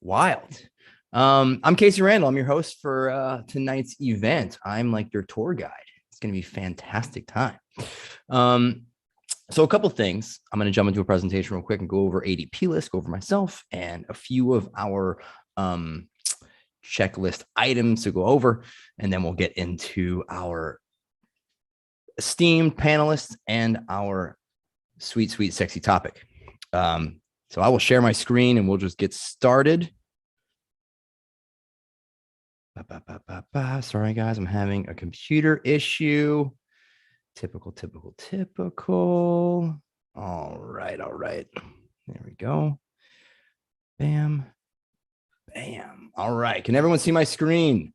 Wild. I'm Casey Randall. I'm your host for tonight's event. I'm like your tour guide. It's going to be a fantastic time. So a couple of things. I'm going to jump into a presentation real quick and go over ADPList, go over myself and a few of our checklist items to go over. And then we'll get into our esteemed panelists and our sweet, sexy topic. So I will share my screen and we'll just get started. Sorry, guys, I'm having a computer issue. Typical. All right. There we go. Bam. All right. Can everyone see my screen?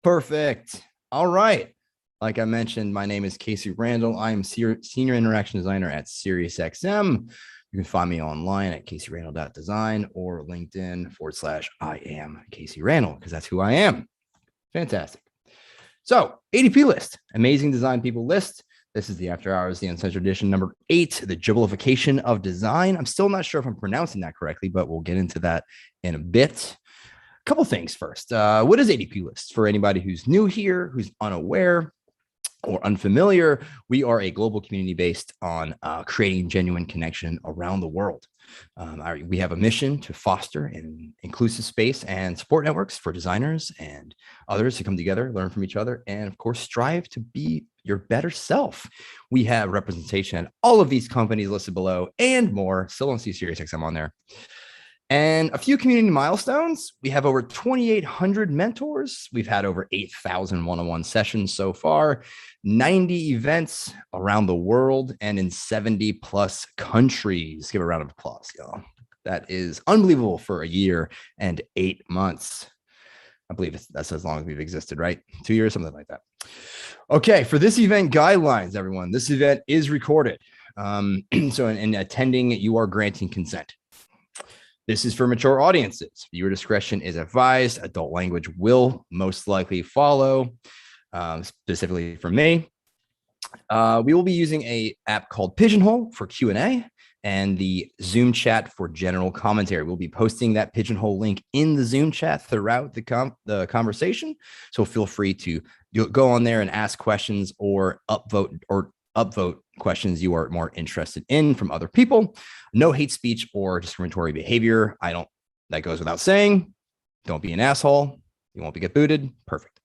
Perfect. All right. Like I mentioned, my name is Casey Randall. I am Senior Interaction Designer at SiriusXM. You can find me online at caseyrandall.design or LinkedIn /I am Casey Randall, because that's who I am. Fantastic. So ADPList, Amazing Design People List. This is the After Hours, the Uncensored edition number 8, the Dribbblification of design. I'm still not sure if I'm pronouncing that correctly, but we'll get into that in a bit. A couple things first. What is ADPList? For anybody who's new here, who's unaware or unfamiliar, we are a global community based on creating genuine connection around the world. We have a mission to foster an inclusive space and support networks for designers and others to come together, learn from each other, and of course, strive to be your better self. We have representation at all of these companies listed below and more. Still don't see SiriusXM on there. And a few community milestones. We have over 2,800 mentors. We've had over 8,000 one-on-one sessions so far, 90 events around the world, and in 70 plus countries. Give a round of applause, y'all. That is unbelievable for a year and 8 months. I believe that's as long as we've existed, right? 2 years, something like that. Okay, for this event guidelines, everyone, this event is recorded. So in attending, you are granting consent. This is for mature audiences. Viewer discretion is advised. Adult language will most likely follow, specifically for me. We will be using an app called Pigeonhole for Q&A and the Zoom chat for general commentary. We'll be posting that Pigeonhole link in the Zoom chat throughout the conversation. So feel free to go on there and ask questions or upvote questions you are more interested in from other people. No hate speech or discriminatory behavior. That goes without saying. Don't be an asshole. You won't get booted. Perfect.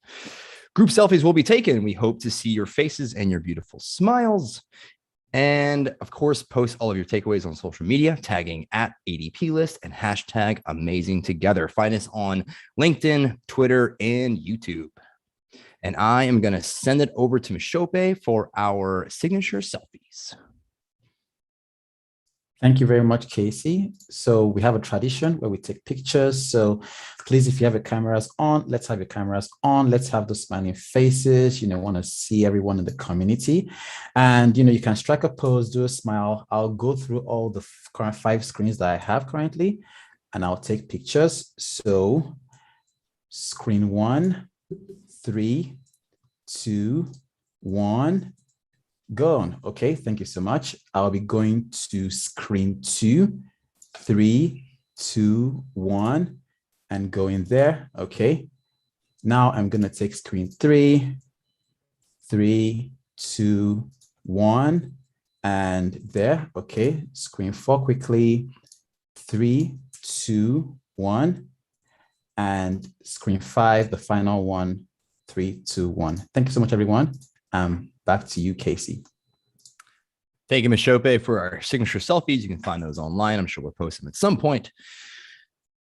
Group selfies will be taken. We hope to see your faces and your beautiful smiles. And of course, post all of your takeaways on social media, tagging at ADPList and hashtag Amazing Together. Find us on LinkedIn, Twitter, and YouTube. And I am going to send it over to Mishope for our signature selfies. Thank you very much, Casey. So we have a tradition where we take pictures. So please, if you have your cameras on, let's have your cameras on. Let's have those smiling faces. Want to see everyone in the community. And, you can strike a pose, do a smile. I'll go through all the current 5 screens that I have currently, and I'll take pictures. So screen 1, 3, 2, 1, gone. Okay, thank you so much. I'll be going to screen 2, 3, 2, 1, and going there. Okay, now I'm going to take screen 3, 3, 2, 1, and there. Okay, screen 4 quickly, 3, 2, 1, and screen 5, the final one, 3, 2, 1. Thank you so much, everyone. Back to you, Casey. Thank you, Mishope, for our signature selfies. You can find those online. I'm sure we'll post them at some point.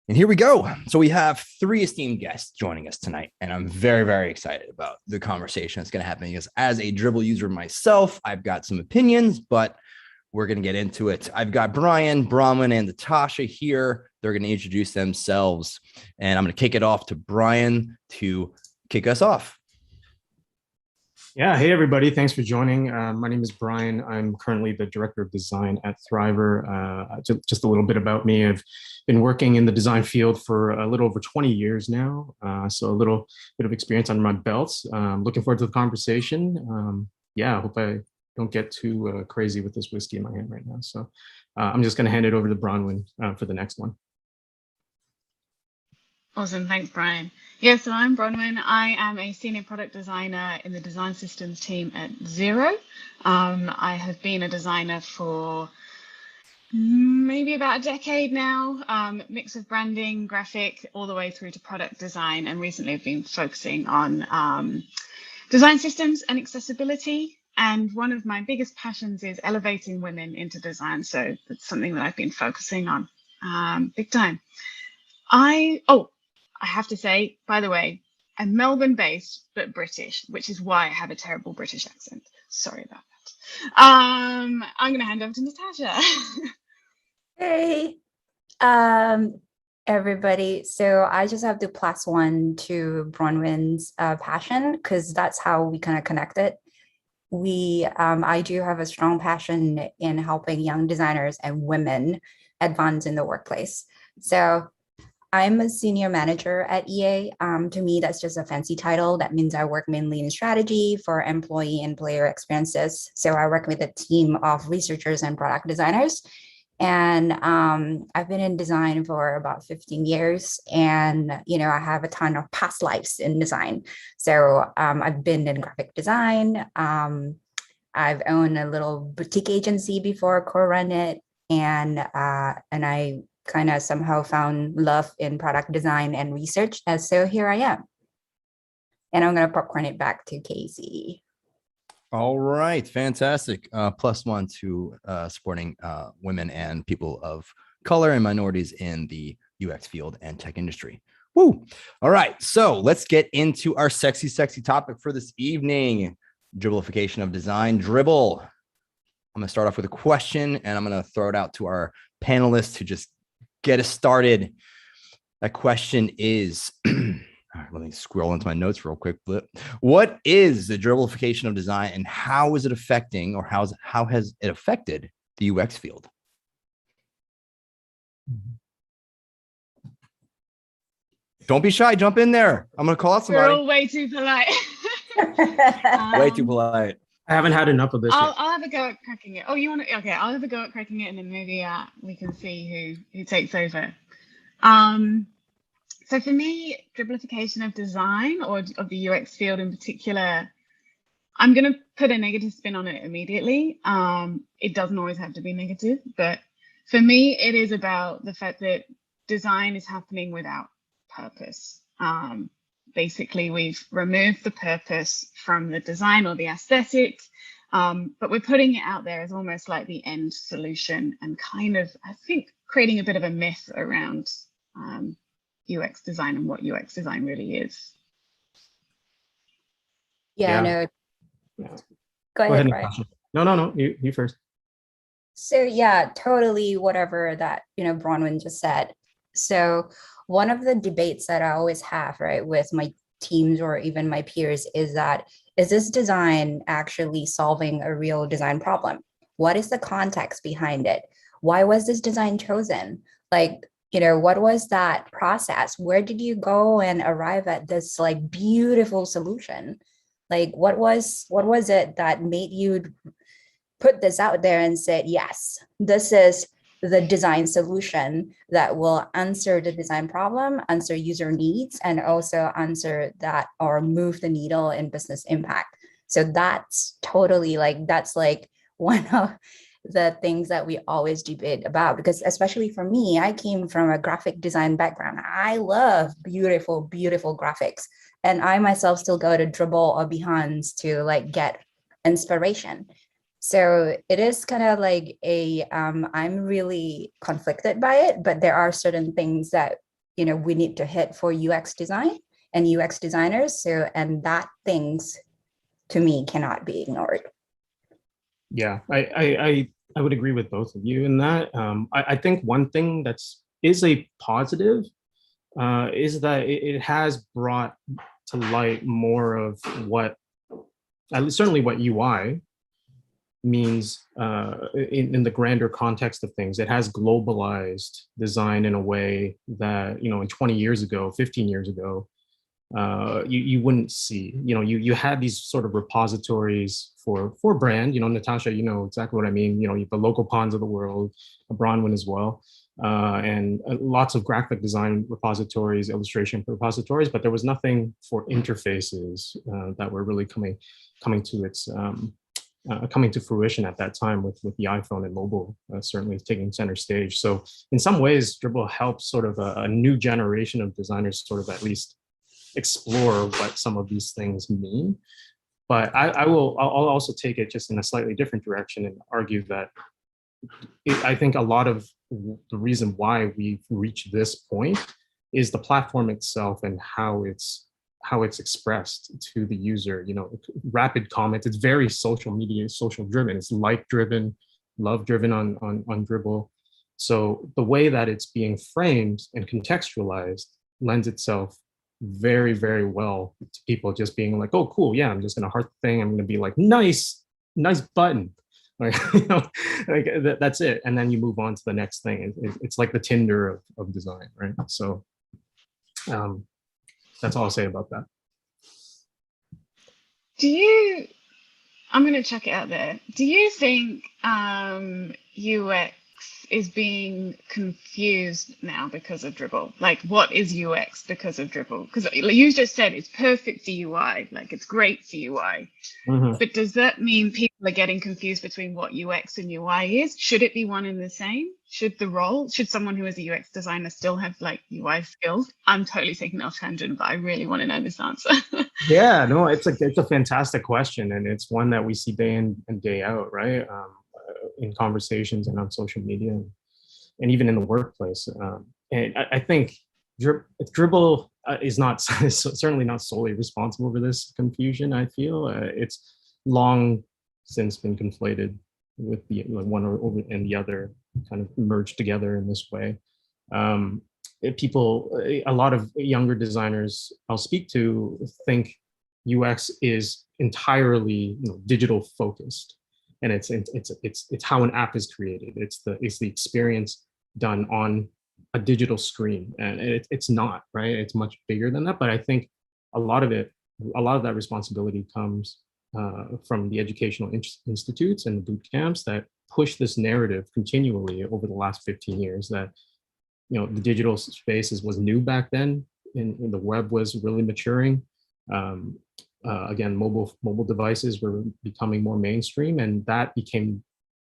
And here we go. So we have 3 esteemed guests joining us tonight, and I'm very, very excited about the conversation that's going to happen, because as a Dribble user myself, I've got some opinions, but we're going to get into it. I've got Brian, Brahman, and Natasha here. They're going to introduce themselves, and I'm going to kick it off to Brian to kick us off. Yeah, hey everybody, thanks for joining. My name is Brian. I'm currently the Director of Design at Thriver. Just a little bit about me. I've been working in the design field for a little over 20 years now, so a little bit of experience under my belt. Looking forward to the conversation. Yeah, I hope I don't get too crazy with this whiskey in my hand right now. So I'm just going to hand it over to Bronwyn for the next one. Awesome. Thanks, Brian. Yeah, so I'm Bronwyn. I am a senior product designer in the design systems team at Xero. I have been a designer for maybe about a decade now, mix of branding, graphic, all the way through to product design. And recently I've been focusing on design systems and accessibility. And one of my biggest passions is elevating women into design. So that's something that I've been focusing on big time. I have to say, by the way, I'm Melbourne-based, but British, which is why I have a terrible British accent. Sorry about that. I'm going to hand over to Natasha. Hey, everybody. So I just have to plus one to Bronwyn's passion, because that's how we kind of connected. I do have a strong passion in helping young designers and women advance in the workplace. So I'm a senior manager at EA. To me, that's just a fancy title. That means I work mainly in strategy for employee and player experiences. So I work with a team of researchers and product designers. And I've been in design for about 15 years. And, I have a ton of past lives in design. So I've been in graphic design. I've owned a little boutique agency before, co-run it. And I kind of somehow found love in product design and research. And so here I am. And I'm going to popcorn it back to Casey. All right, fantastic. Plus one to supporting women and people of color and minorities in the UX field and tech industry. Woo! All right, so let's get into our sexy topic for this evening: Dribbblification of design. Dribble. I'm going to start off with a question, and I'm going to throw it out to our panelists to just get us started. That question is. All right, let me scroll into my notes real quick. What is the Dribbblification of design, and how is it affecting, or how has it affected the UX field? Don't be shy. Jump in there. I'm going to call out somebody. We're all way too polite. Way too polite. I haven't had enough of this. I'll have a go at cracking it. Oh, you want to? Okay, I'll have a go at cracking it, and then maybe we can see who takes over. So for me, Dribbblification of design, or of the UX field in particular, I'm going to put a negative spin on it immediately. It doesn't always have to be negative, but for me, it is about the fact that design is happening without purpose. Basically, we've removed the purpose from the design or the aesthetic, but we're putting it out there as almost like the end solution, and kind of, I think, creating a bit of a myth around UX design and what UX design really is. Yeah. No. Go ahead, Brian. No, you first. So yeah, totally whatever that, Bronwyn just said. So one of the debates that I always have, right, with my teams or even my peers is this design actually solving a real design problem? What is the context behind it? Why was this design chosen? What was that process? Where did you go and arrive at this beautiful solution? What was it that made you put this out there and said, yes, this is the design solution that will answer the design problem, answer user needs, and also answer that or move the needle in business impact. So that's totally that's one of the things that we always debate about, because especially for me, I came from a graphic design background. I love beautiful graphics, and I myself still go to Dribble or Behance to get inspiration. So it is kind of I'm really conflicted by it, but there are certain things that we need to hit for UX design and UX designers. And that things to me cannot be ignored. Yeah, I would agree with both of you in that. I think one thing is a positive is that it has brought to light more of certainly what UI means in the grander context of things. It has globalized design in a way that, 20 years ago, 15 years ago, you wouldn't see. You had these sort of repositories for brand. Natasha, you know exactly what I mean. The local ponds of the world, Bronwyn as well, and lots of graphic design repositories, illustration repositories, but there was nothing for interfaces that were really coming to fruition at that time with the iPhone and mobile certainly taking center stage. So in some ways, Dribble helped sort of a new generation of designers sort of at least explore what some of these things mean. But I'll also take it just in a slightly different direction and argue that I think a lot of the reason why we've reached this point is the platform itself and how it's expressed to the user. Rapid comments. It's very social media, social driven. It's like driven, love driven on Dribble. So the way that it's being framed and contextualized lends itself very, very well to people just being like, oh, cool, yeah, I'm just gonna heart the thing. I'm gonna be like, nice button. Like, that's it. And then you move on to the next thing. It's like the Tinder of design, right? So that's all I'll say about that. I'm going to chuck it out there. Do you think UX is being confused now because of Dribble? Like, what is UX because of Dribble? Because you just said it's perfect for UI, like it's great for UI. Mm-hmm. But does that mean people are getting confused between what UX and UI is? Should it be one and the same? Should someone who is a UX designer still have like UI skills? I'm totally taking off tangent, but I really want to know this answer. Yeah, no, it's a fantastic question, and it's one that we see day in and day out, right? In conversations and on social media, and even in the workplace. And I think Dribble is certainly not solely responsible for this confusion. I feel it's long since been conflated with the one and the other kind of merged together in this way. A lot of younger designers I'll speak to think UX is entirely digital focused, and it's how an app is created. It's the experience done on a digital screen, and it's not, right. It's much bigger than that. But I think a lot of that responsibility comes from the educational institutes and boot camps that push this narrative continually over the last 15 years that the digital space was new back then, and the web was really maturing. Again, mobile devices were becoming more mainstream, and that became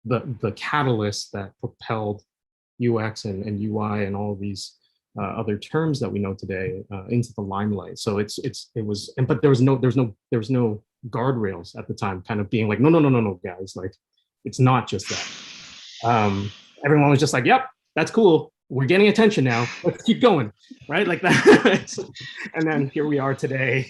the catalyst that propelled UX and UI and all these other terms that we know today into the limelight. So but there was no guardrails at the time, kind of being like, no, guys, like it's not just that. Everyone was just like, yep, that's cool. We're getting attention now. Let's keep going, right? Like that. And then here we are today,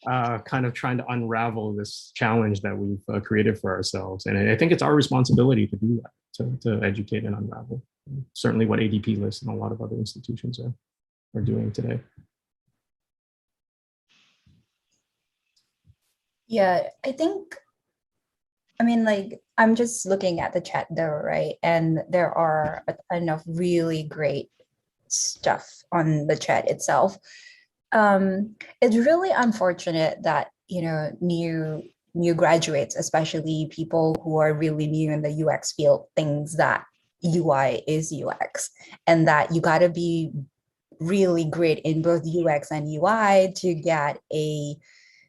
kind of trying to unravel this challenge that we've created for ourselves. And I think it's our responsibility to do that, to educate and unravel. Certainly what ADPList and a lot of other institutions are doing today. Yeah, I mean, like, I'm just looking at the chat though, right? And there are a ton of really great stuff on the chat itself. It's really unfortunate that, new graduates, especially people who are really new in the UX field, thinks that UI is UX and that you got to be really great in both UX and UI to get a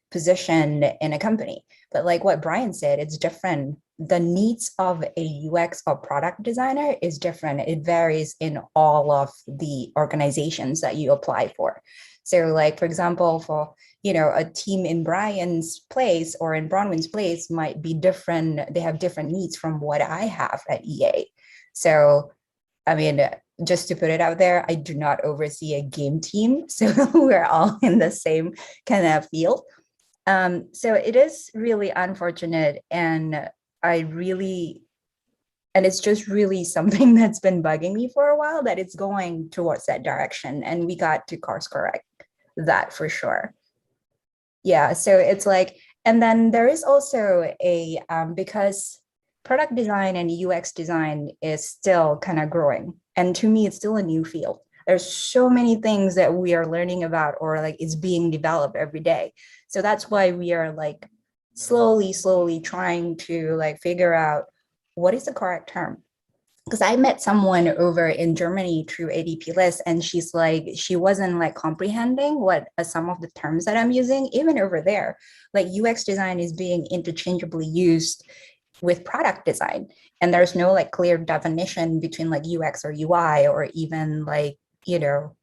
position in a company. But like what Brian said, it's different. The needs of a UX or product designer is different. It varies in all of the organizations that you apply for. So like, for example, for, a team in Brian's place or in Bronwyn's place might be different. They have different needs from what I have at EA. So, I mean, just to put it out there, I do not oversee a game team. So we're all in the same kind of field. So it is really unfortunate, and it's just really something that's been bugging me for a while, that it's going towards that direction, and we got to course correct that for sure. Yeah, so it's like, and then there is also because product design and UX design is still kind of growing, and to me, it's still a new field. There's so many things that we are learning about, or like it's being developed every day. So that's why we are like slowly trying to like figure out what is the correct term. Because I met someone over in Germany through ADPList, and she's like, she wasn't like comprehending what some of the terms that I'm using, even over there. Like UX design is being interchangeably used with product design, and there's no like clear definition between like UX or UI, or even like, you know,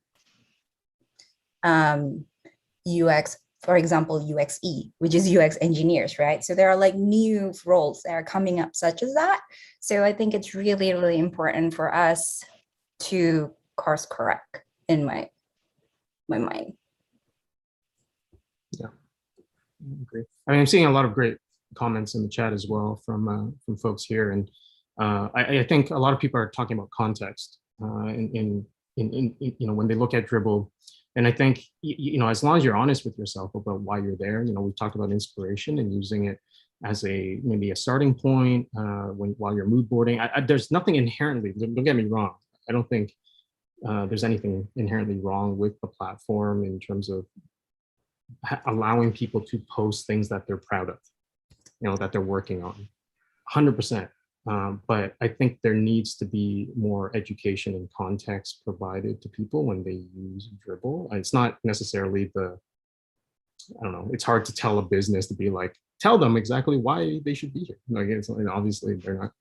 UX, for example, UXE, which is UX engineers, right? So there are like new roles that are coming up such as that. So I think it's really important for us to course correct in my mind. Yeah, I agree. I mean, I'm seeing a lot of great comments in the chat as well from folks here, and I think a lot of people are talking about context in you know, when they look at Dribble. And I think, you know, as long as you're honest with yourself about why you're there, you know, we talked about inspiration and using it as maybe a starting point while you're mood boarding. There's nothing inherently, don't get me wrong, I don't think there's anything inherently wrong with the platform in terms of allowing people to post things that they're proud of, you know, that they're working on, 100%. But I think there needs to be more education and context provided to people when they use Dribble. It's not necessarily I don't know, it's hard to tell a business to be like, tell them exactly why they should be here. Like, and obviously they're not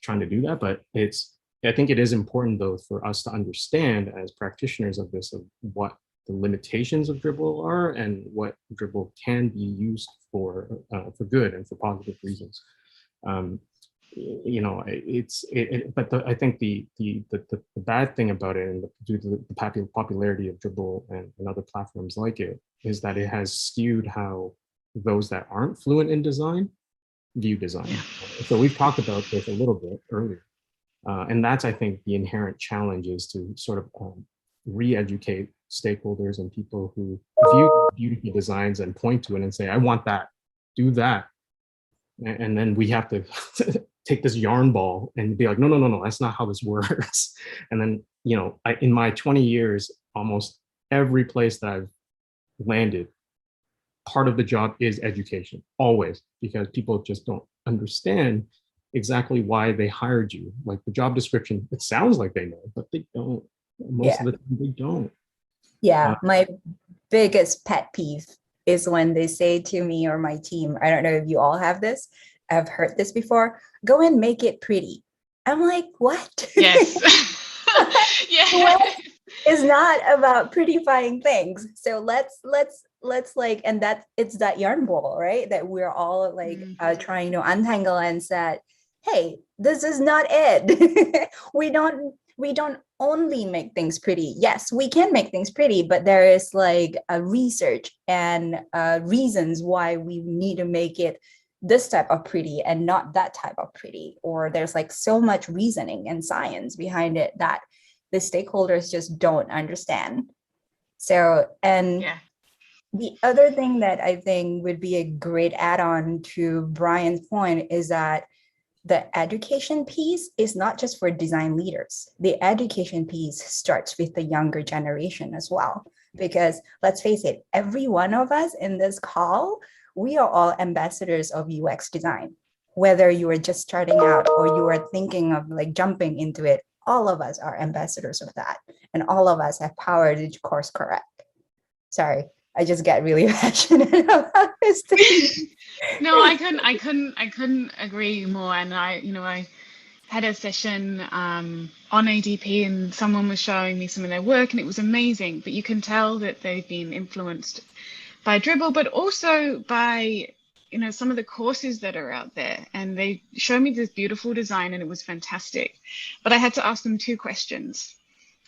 trying to do that, but I think it is important though for us to understand as practitioners of this, of what the limitations of Dribble are and what Dribble can be used for good and for positive reasons. You know, but I think the bad thing about it, and due to the popularity of Dribble and other platforms like it, is that it has skewed how those that aren't fluent in design view design. So we've talked about this a little bit earlier, and that's, I think, the inherent challenge, is to sort of re-educate stakeholders and people who view beautiful designs and point to it and say, I want that, do that. And then we have to take this yarn ball and be like, no, that's not how this works. And then, you know, in my 20 years, almost every place that I've landed, part of the job is education, always, because people just don't understand exactly why they hired you. Like the job description, it sounds like they know, but they don't. Most of the time they don't. Yeah, my biggest pet peeve is when they say to me or my team, I don't know if you all have this, I've heard this before, go and make it pretty. I'm like, what? Yes. Yeah. It's not about prettifying things. So let's like, and that it's that yarn ball, right? That we're all like trying to untangle and said, hey, this is not it. we don't only make things pretty. Yes, we can make things pretty, but there is like a research and reasons why we need to make it this type of pretty and not that type of pretty. Or there's like so much reasoning and science behind it that the stakeholders just don't understand. So, and the other thing that I think would be a great add-on to Brian's point is that the education piece is not just for design leaders. The education piece starts with the younger generation as well. Because let's face it, every one of us in this call, we are all ambassadors of UX design. Whether you are just starting out or you are thinking of like jumping into it, all of us are ambassadors of that. And all of us have power to course correct. Sorry, I just get really passionate about this thing. No, I couldn't agree more. And I had a session on ADP, and someone was showing me some of their work, and it was amazing. But you can tell that they've been influenced by Dribble, but also by some of the courses that are out there. And they showed me this beautiful design, and it was fantastic. But I had to ask them two questions.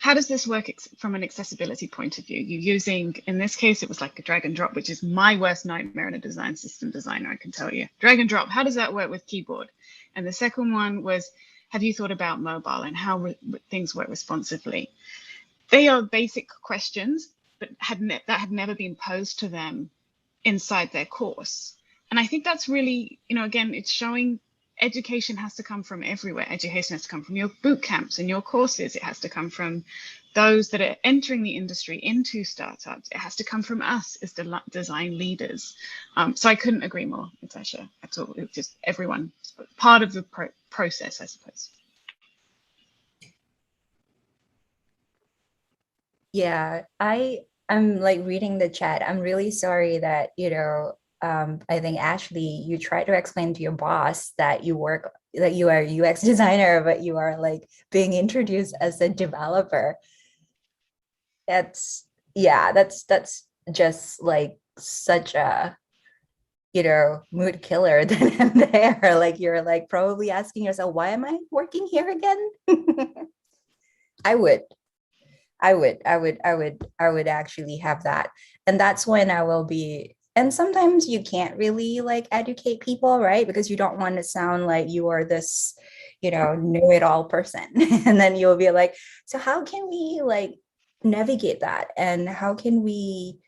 How does this work from an accessibility point of view? You're using, in this case, it was like a drag and drop, which is my worst nightmare in a design system designer, I can tell you. Drag and drop, how does that work with keyboard? And the second one was, have you thought about mobile and how things work responsively? They are basic questions, but that had never been posed to them inside their course. And I think that's really, again, it's showing education has to come from everywhere. Education has to come from your boot camps and your courses. It has to come from those that are entering the industry into startups. It has to come from us as the design leaders. So I couldn't agree more, Natasha, at all. It was just everyone, part of the process, I suppose. Yeah, I'm like reading the chat. I'm really sorry that, I think Ashley, you tried to explain to your boss that you are a UX designer, but you are like being introduced as a developer. That's just like such a, mood killer then and there. Like you're like probably asking yourself, why am I working here again? I would actually have that. And that's when I will be, and sometimes you can't really like educate people, right? Because you don't want to sound like you are this, know-it-all person. And then you'll be like, so how can we like navigate that? And how can we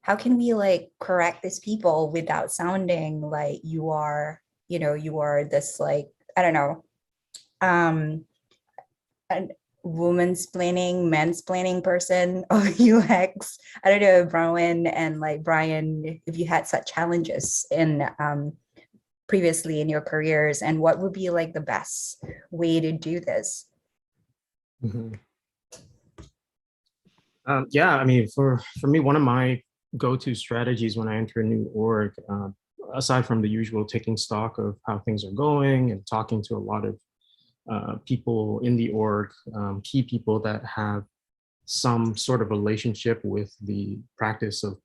like correct these people without sounding like you are this like, I don't know, and woman's-splaining, men's-splaining person of UX. I don't know, Bronwyn and like Brian, if you had such challenges in previously in your careers, and what would be like the best way to do this? Mm-hmm. Yeah, I mean, for me, one of my go-to strategies when I enter a new org, aside from the usual taking stock of how things are going and talking to a lot of people in the org, key people that have some sort of relationship with the practice of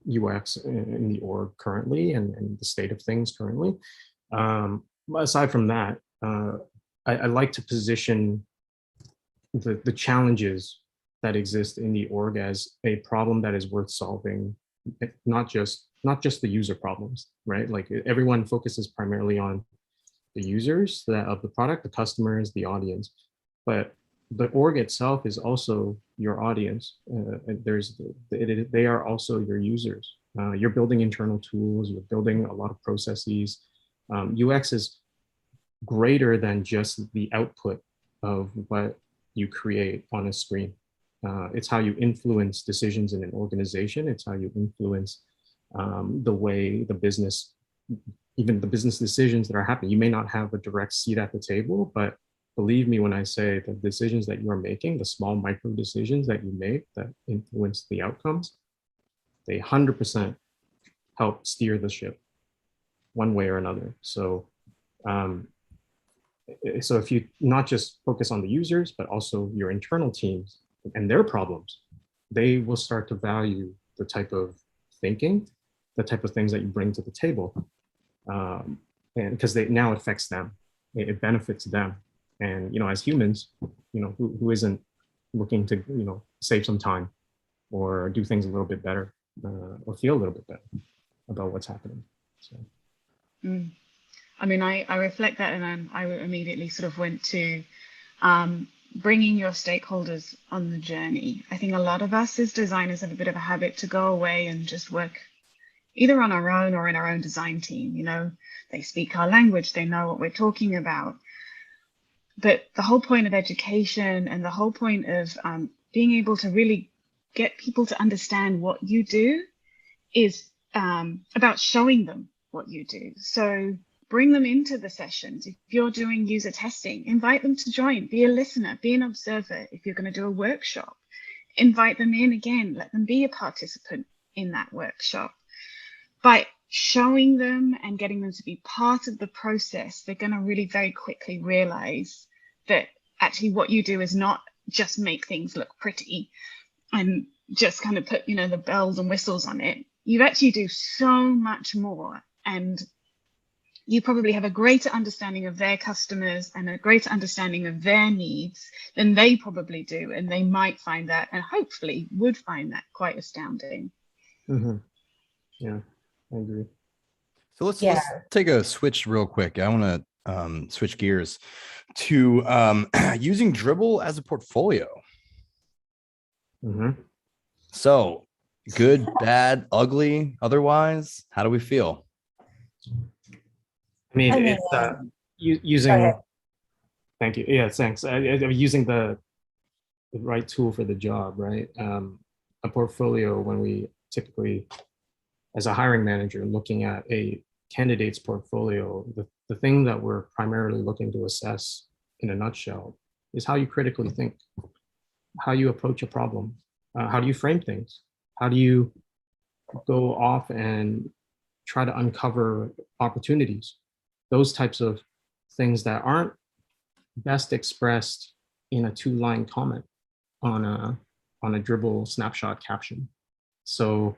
UX in the org currently and the state of things currently. Aside from that, I like to position the challenges that exist in the org as a problem that is worth solving, not just the user problems, right? Like everyone focuses primarily on the users of the product, the customers, the audience, but the org itself is also your audience. They are also your users. You're building internal tools, you're building a lot of processes. UX is greater than just the output of what you create on a screen. It's how you influence decisions in an organization. It's how you influence the way the business, even the business decisions that are happening. You may not have a direct seat at the table, but believe me when I say the decisions that you are making, the small micro decisions that you make that influence the outcomes, they 100% help steer the ship one way or another. So, so if you not just focus on the users, but also your internal teams and their problems, they will start to value the type of thinking, the type of things that you bring to the table. And because now it affects them, it benefits them. And, as humans, who isn't looking to, save some time or do things a little bit better or feel a little bit better about what's happening. So. I mean, I reflect that, and then I immediately sort of went to bringing your stakeholders on the journey. I think a lot of us as designers have a bit of a habit to go away and just work either on our own or in our own design team. They speak our language, they know what we're talking about. But the whole point of education and the whole point of being able to really get people to understand what you do is about showing them what you do. So bring them into the sessions. If you're doing user testing, invite them to join, be a listener, be an observer. If you're going to do a workshop, invite them in again, let them be a participant in that workshop. By showing them and getting them to be part of the process, they're going to really very quickly realize that actually what you do is not just make things look pretty and just kind of put, the bells and whistles on it. You actually do so much more, and you probably have a greater understanding of their customers and a greater understanding of their needs than they probably do. And they might find that, and hopefully would find that, quite astounding. Mm-hmm. Yeah, I agree. So let's take a switch real quick. I want to switch gears to using Dribble as a portfolio. Mm-hmm. So good, bad, ugly, otherwise, how do we feel? I mean, using, thank you. Yeah, thanks. Using the right tool for the job, right? A portfolio, when we typically, as a hiring manager, looking at a candidate's portfolio, the thing that we're primarily looking to assess in a nutshell is how you critically think, how you approach a problem, how do you frame things, how do you go off and try to uncover opportunities, those types of things that aren't best expressed in a 2-line comment on a Dribbble snapshot caption. So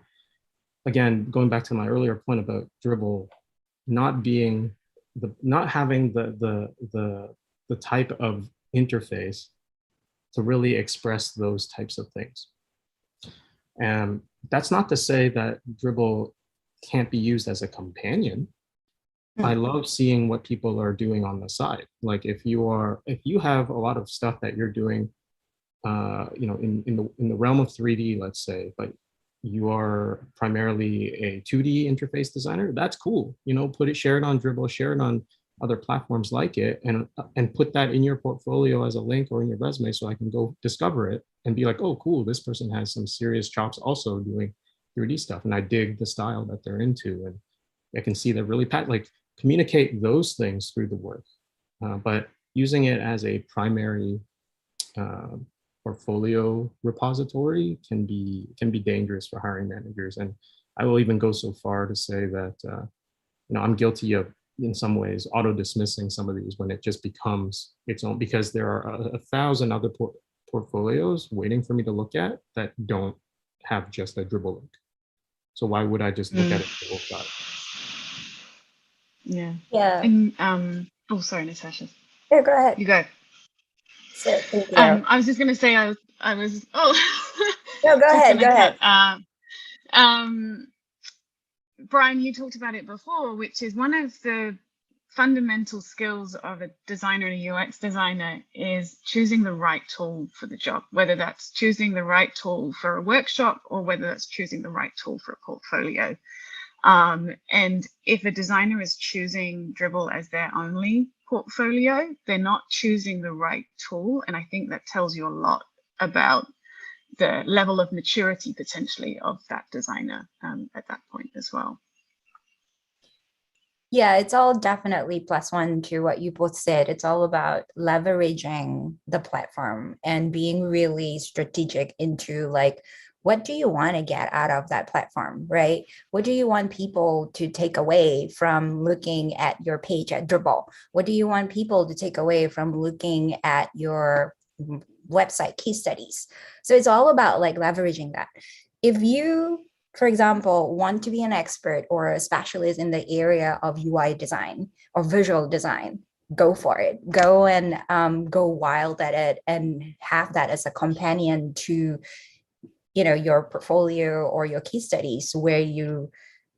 again, going back to my earlier point about Dribbble not being not having the type of interface to really express those types of things. And that's not to say that Dribbble can't be used as a companion. I love seeing what people are doing on the side. Like if you have a lot of stuff that you're doing, in the realm of 3D, let's say, but you are primarily a 2D interface designer, that's cool. Share it on Dribbble, share it on other platforms like it, and put that in your portfolio as a link or in your resume, so I can go discover it and be like, oh, cool, this person has some serious chops also doing 3D stuff, and I dig the style that they're into, and I can see they're really like communicate those things through the work. But using it as a primary portfolio repository can be dangerous for hiring managers. And I will even go so far to say that I'm guilty of, in some ways, auto dismissing some of these when it just becomes its own, because there are 1,000 other portfolios waiting for me to look at that don't have just a Dribbble link. So why would I just look at a Dribbble file? Yeah. Yeah. And oh, sorry, Natasha. Yeah, go ahead. You go. So, thank you. I was just going to say I was. Oh. No, go ahead. Go ahead. Brian, you talked about it before, which is one of the fundamental skills of a designer and a UX designer is choosing the right tool for the job, whether that's choosing the right tool for a workshop or whether that's choosing the right tool for a portfolio. And if a designer is choosing Dribbble as their only portfolio, they're not choosing the right tool. And I think that tells you a lot about the level of maturity potentially of that designer at that point as well. Yeah, it's all definitely +1 to what you both said. It's all about leveraging the platform and being really strategic into like, what do you want to get out of that platform, right? What do you want people to take away from looking at your page at Dribbble? What do you want people to take away from looking at your website case studies? So it's all about like leveraging that. If you, for example, want to be an expert or a specialist in the area of UI design or visual design, go for it. Go and go wild at it and have that as a companion to your portfolio or your case studies, where you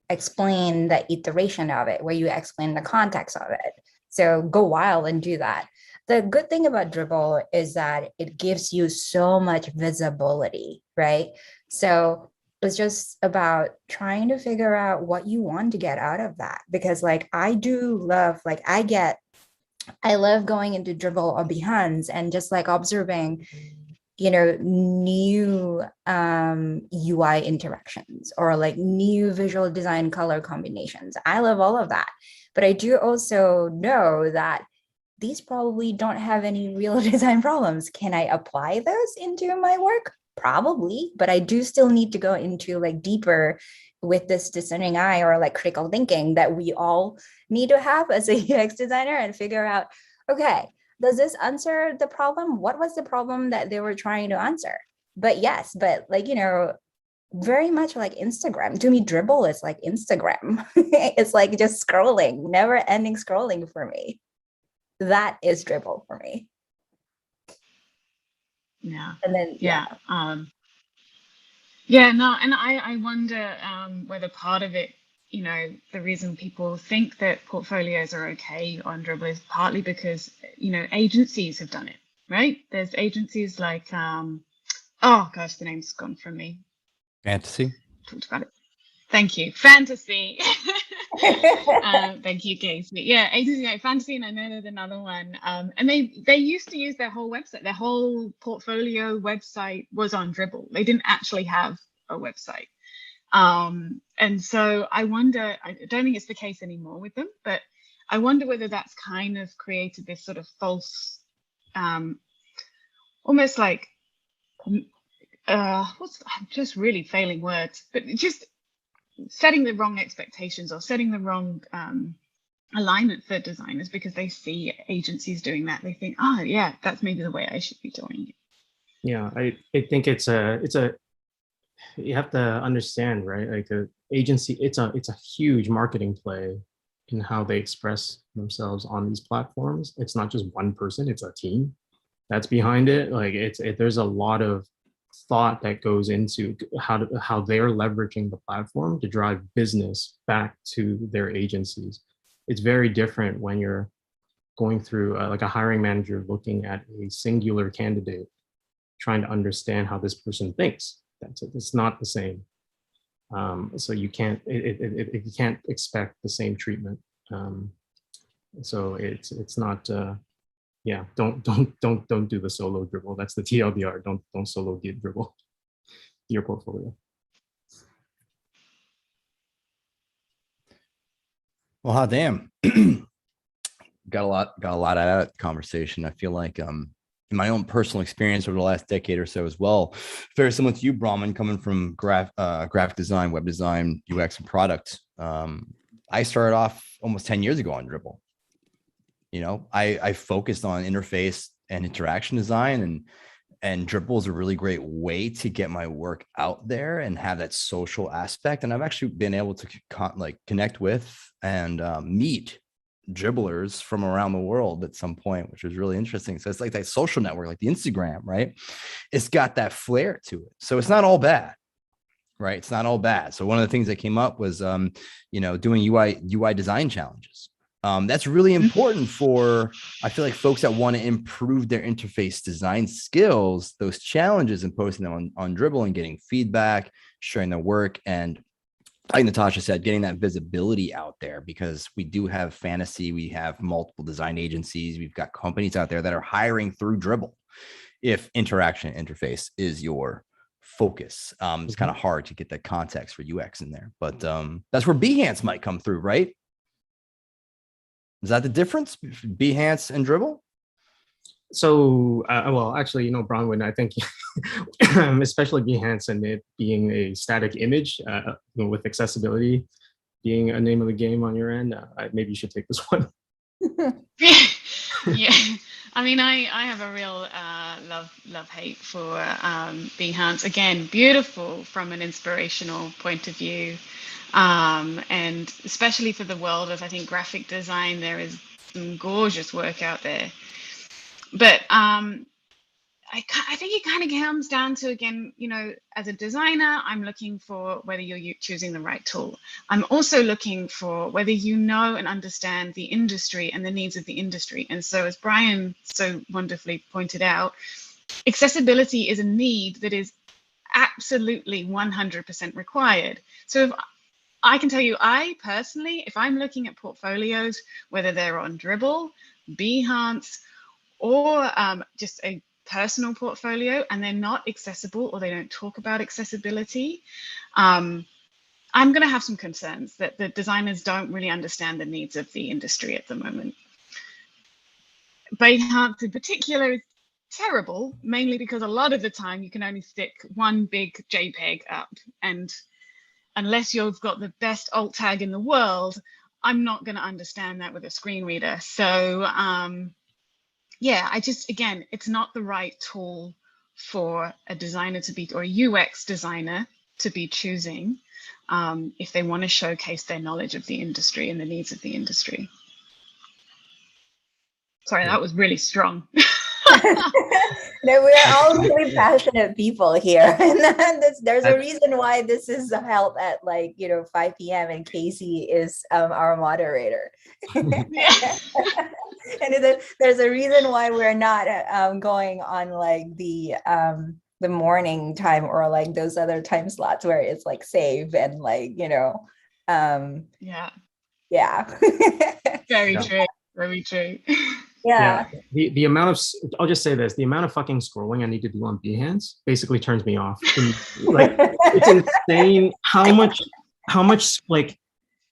explain the iteration of it, where you explain the context of it. So go wild and do that. The good thing about Dribbble is that it gives you so much visibility, right? So it's just about trying to figure out what you want to get out of that. Because like, I do love, like I love going into Dribbble or Behance and just like observing new UI interactions or like new visual design color combinations. I love all of that. But I do also know that these probably don't have any real design problems. Can I apply those into my work? Probably, but I do still need to go into like deeper with this discerning eye or like critical thinking that we all need to have as a UX designer and figure out, okay, does this answer the problem? What was the problem that they were trying to answer? But yes, but like, very much like Instagram. To me, Dribbble is like Instagram. It's like just scrolling, never ending scrolling for me. That is Dribbble for me. Yeah. And then, and I wonder whether part of it, the reason people think that portfolios are okay on Dribbble is partly because, agencies have done it, right? There's agencies like, oh gosh, the name's gone from me. Fantasy. Talked about it. Thank you. Fantasy. Thank you, Casey. Yeah, agency fantasy, and I know there's another one. And they used to use their whole website, their whole portfolio website was on Dribble. They didn't actually have a website. And so I wonder, I don't think it's the case anymore with them, but I wonder whether that's kind of created this sort of false, almost like, I'm just really failing words, but just setting the wrong expectations or setting the wrong alignment for designers, because they see agencies doing that. They think, oh yeah, that's maybe the way I should be doing it. Yeah, I think it's a you have to understand, right? Like a agency, it's a huge marketing play in how they express themselves on these platforms. It's not just one person, it's a team that's behind it. Like there's a lot of thought that goes into how they're leveraging the platform to drive business back to their agencies. It's very different when you're going through like a hiring manager looking at a singular candidate, trying to understand how this person thinks. It's not the same. So you can't you can't expect the same treatment. So it's not. Yeah, don't do the solo dribble. That's the TLDR. Don't solo dribble your portfolio. Well, hot damn. got a lot out of that conversation. I feel like in my own personal experience over the last decade or so as well, very similar to you, Brahman, coming from graphic design, web design, UX, and product. I started off almost 10 years ago on Dribble. You know, I focused on interface and interaction design, and Dribble is a really great way to get my work out there and have that social aspect. And I've actually been able to connect with and meet dribblers from around the world at some point, which was really interesting. So it's like that social network, like the Instagram, right? It's got that flair to it. So it's not all bad, right? It's not all bad. So one of the things that came up was, doing UI design challenges. That's really important for, I feel like, folks that want to improve their interface design skills, those challenges, and posting them on Dribble and getting feedback, sharing their work. And like Natasha said, getting that visibility out there, because we do have fantasy. We have multiple design agencies. We've got companies out there that are hiring through Dribble. If interaction interface is your focus, it's kind of hard to get that context for UX in there, but that's where Behance might come through, right? Is that the difference between Behance and Dribble? So, well, actually, Bronwyn, I think, especially Behance and it being a static image with accessibility being a name of the game on your end, maybe you should take this one. Yeah, I mean, I have a real love-hate for Behance. Again, beautiful from an inspirational point of view. And especially for the world of, I think, graphic design, there is some gorgeous work out there. But I think it kind of comes down to, again, as a designer, I'm looking for whether you're choosing the right tool. I'm also looking for whether you know and understand the industry and the needs of the industry. And so, as Brian so wonderfully pointed out, accessibility is a need that is absolutely 100% required. So if I can tell you, I personally, if I'm looking at portfolios, whether they're on Dribble, Behance, or just a personal portfolio, and they're not accessible or they don't talk about accessibility, I'm going to have some concerns that the designers don't really understand the needs of the industry at the moment. Behance in particular is terrible, mainly because a lot of the time you can only stick one big JPEG up, and unless you've got the best alt tag in the world, I'm not going to understand that with a screen reader. So yeah, again, it's not the right tool for a designer to be, or a UX designer to be choosing if they want to showcase their knowledge of the industry and the needs of the industry. Sorry, that was really strong. No, we're all really passionate people here, and there's a reason why this is held at 5 p.m. and Casey is our moderator. And there's a reason why we're not going on the morning time or those other time slots where it's save and yeah. Yeah. Very Yeah. true. Very true. Yeah. The amount of, I'll just say this, the amount of fucking scrolling I need to do on Behance basically turns me off. Like, it's insane how much like,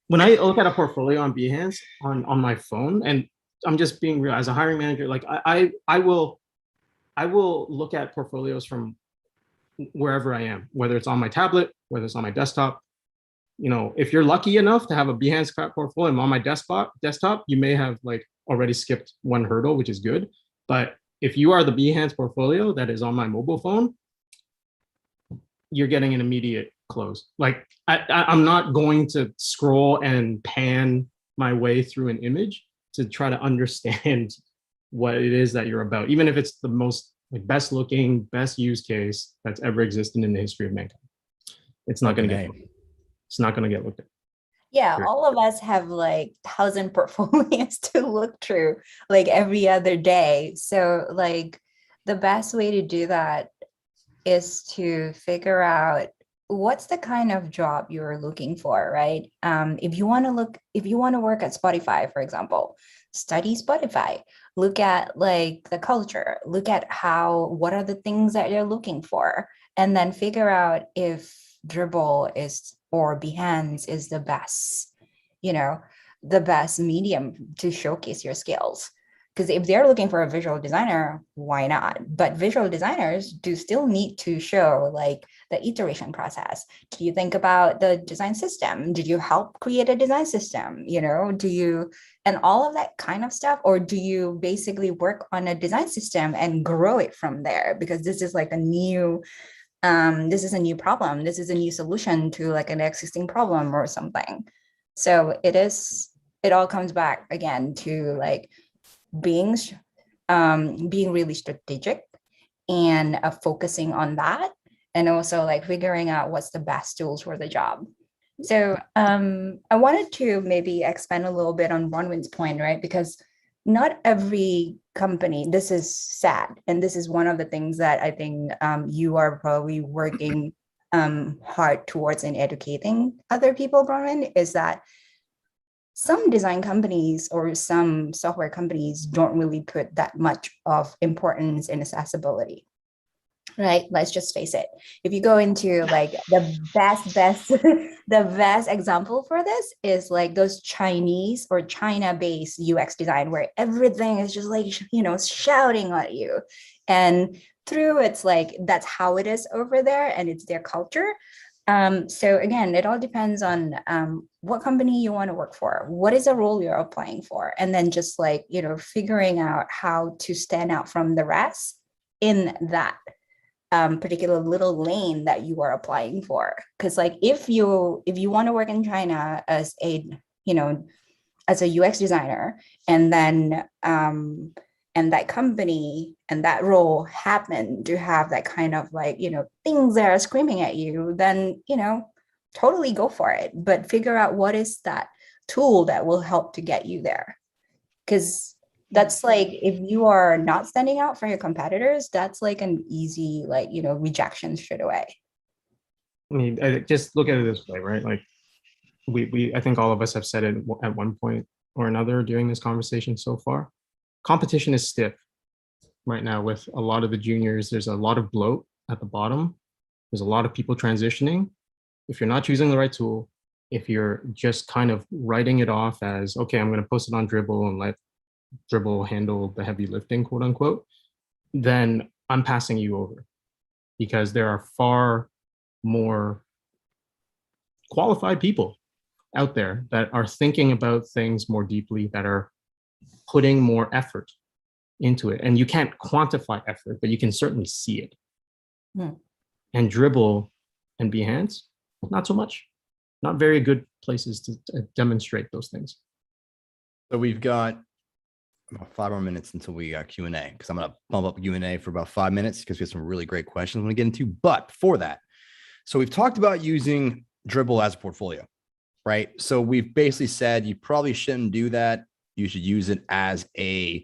when I look at a portfolio on Behance on my phone, and I'm just being real as a hiring manager, like I will look at portfolios from wherever I am, whether it's on my tablet, whether it's on my desktop. You know, if you're lucky enough to have a Behance crap portfolio and on my desktop, you may have like already skipped one hurdle, which is good. But if you are the Behance portfolio that is on my mobile phone, you're getting an immediate close. Like I'm not going to scroll and pan my way through an image to try to understand what it is that you're about, even if it's the most like best looking, best use case that's ever existed in the history of mankind. It's not going to get. It's not going to get looked at. Yeah, all of us have like 1,000 portfolios to look through like every other day. So like the best way to do that is to figure out what's the kind of job you're looking for, right? If you want to work at Spotify, for example, study Spotify, look at like the culture, look at what are the things that you're looking for, and then figure out if Dribble or Behance is the best, the best medium to showcase your skills. Because if they're looking for a visual designer, why not? But visual designers do still need to show like the iteration process. Do you think about the design system? Did you help create a design system? And all of that kind of stuff? Or do you basically work on a design system and grow it from there? Because this is like a new problem. This is a new solution to like an existing problem or something. So it all comes back again to like being really strategic and focusing on that, and also like figuring out what's the best tools for the job. So I wanted to maybe expand a little bit on Bronwyn's point, right? Because not every company, this is sad, and this is one of the things that I think you are probably working hard towards in educating other people, Bronwyn, is that some design companies or some software companies don't really put that much of importance in accessibility. Right, let's just face it. If you go into like the best example for this is like those Chinese or China-based UX design where everything is just like shouting at you, and through it's like that's how it is over there and it's their culture. So again, it all depends on what company you want to work for, what is the role you're applying for, and then just like figuring out how to stand out from the rest in that particular little lane that you are applying for. Because like if you want to work in China as a UX designer, and then and that company and that role happen to have that kind of like things that are screaming at you, then totally go for it, but figure out what is that tool that will help to get you there. Because that's like, if you are not standing out for your competitors, that's like an easy rejection straight away. I mean, I just look at it this way, right? Like I think all of us have said it at one point or another during this conversation so far. Competition is stiff right now with a lot of the juniors. There's a lot of bloat at the bottom. There's a lot of people transitioning. If you're not choosing the right tool, if you're just kind of writing it off as, okay, I'm going to post it on Dribble and let Dribble handle the heavy lifting, quote unquote, then I'm passing you over, because there are far more qualified people out there that are thinking about things more deeply, that are putting more effort into it. And you can't quantify effort, but you can certainly see it. And Dribble and Behance, not so much. Not very good places to demonstrate those things. So we've got about 5 more minutes until we got Q&A, because I'm going to bump up Q&A for about 5 minutes because we have some really great questions I want to get into. But before that, so we've talked about using Dribble as a portfolio, right? So we've basically said you probably shouldn't do that. You should use it as an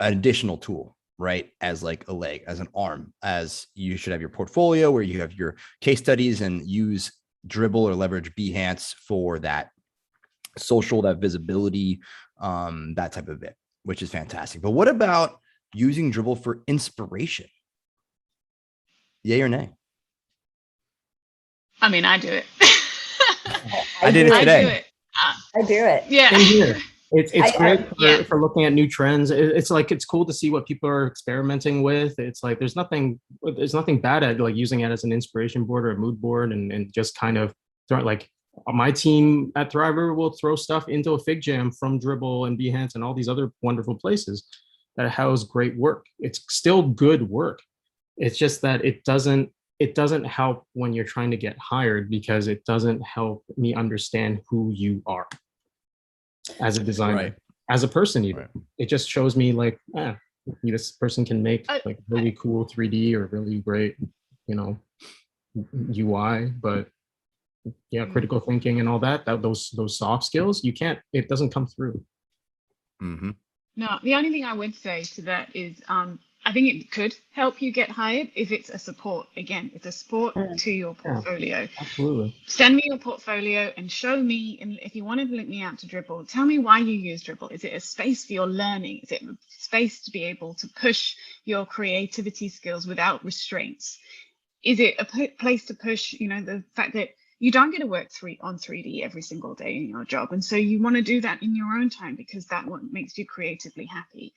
additional tool, right? As like a leg, as an arm, as you should have your portfolio where you have your case studies and use Dribble or leverage Behance for that social, that visibility, that type of it, which is fantastic. But what about using Dribbble for inspiration? Yay or nay? I mean, I do it. I did it I today. do it. I do it. Yeah. Same here. It's I- great for looking at new trends. It's like, it's cool to see what people are experimenting with. It's like, there's nothing bad at like using it as an inspiration board or a mood board, and just kind of throw, like, my team at Thriver will throw stuff into a Fig Jam from Dribble and Behance and all these other wonderful places that house great work. It's still good work. It's just that it doesn't help when you're trying to get hired, because it doesn't help me understand who you are as a designer, Right. as a person even. Right. It just shows me like, this person can make like really cool 3D or really great, UI, but yeah, critical thinking and all that those soft skills, it doesn't come through. Mm-hmm. No, the only thing I would say to that is I think it could help you get hired if it's a support. Again, it's a support to your portfolio. Absolutely. Send me your portfolio and show me, and if you want to link me out to Dribble, tell me why you use Dribble. Is it a space for your learning? Is it a space to be able to push your creativity skills without restraints? Is it a place to push, the fact that you don't get to work on 3D every single day in your job, and so you want to do that in your own time because that one makes you creatively happy.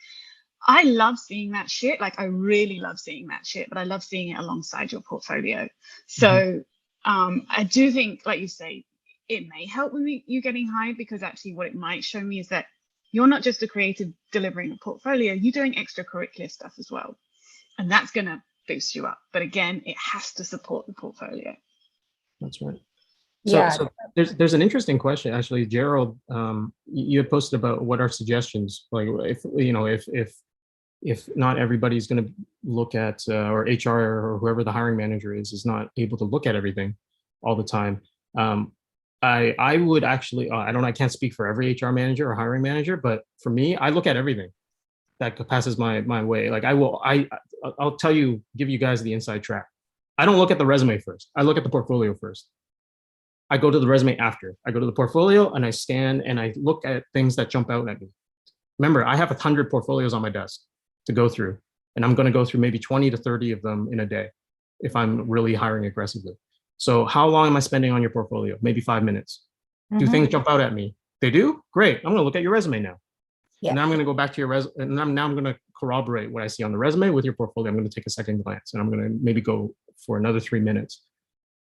I love seeing that shit. Like, I really love seeing that shit, but I love seeing it alongside your portfolio. So I do think, like you say, it may help with you getting hired, because actually what it might show me is that you're not just a creative delivering a portfolio, you're doing extracurricular stuff as well. And that's going to boost you up. But again, it has to support the portfolio. That's right. Yeah. So there's an interesting question, actually, Gerald. You had posted about what are suggestions, like if not everybody's going to look at, or HR or whoever the hiring manager is not able to look at everything all the time. I would actually, I can't speak for every HR manager or hiring manager, but for me, I look at everything that passes my way. Like I'll give you guys the inside track. I don't look at the resume first. I look at the portfolio first. I go to the resume after. I go to the portfolio and I scan and I look at things that jump out at me. Remember, I have 100 portfolios on my desk to go through, and I'm going to go through maybe 20 to 30 of them in a day if I'm really hiring aggressively. So how long am I spending on your portfolio? Maybe 5 minutes. Do things jump out at me? They do? Great. I'm going to look at your resume now. Yeah. And now I'm going to go back to your resume, and I'm going to corroborate what I see on the resume with your portfolio. I'm going to take a second glance, and I'm going to maybe go for another 3 minutes.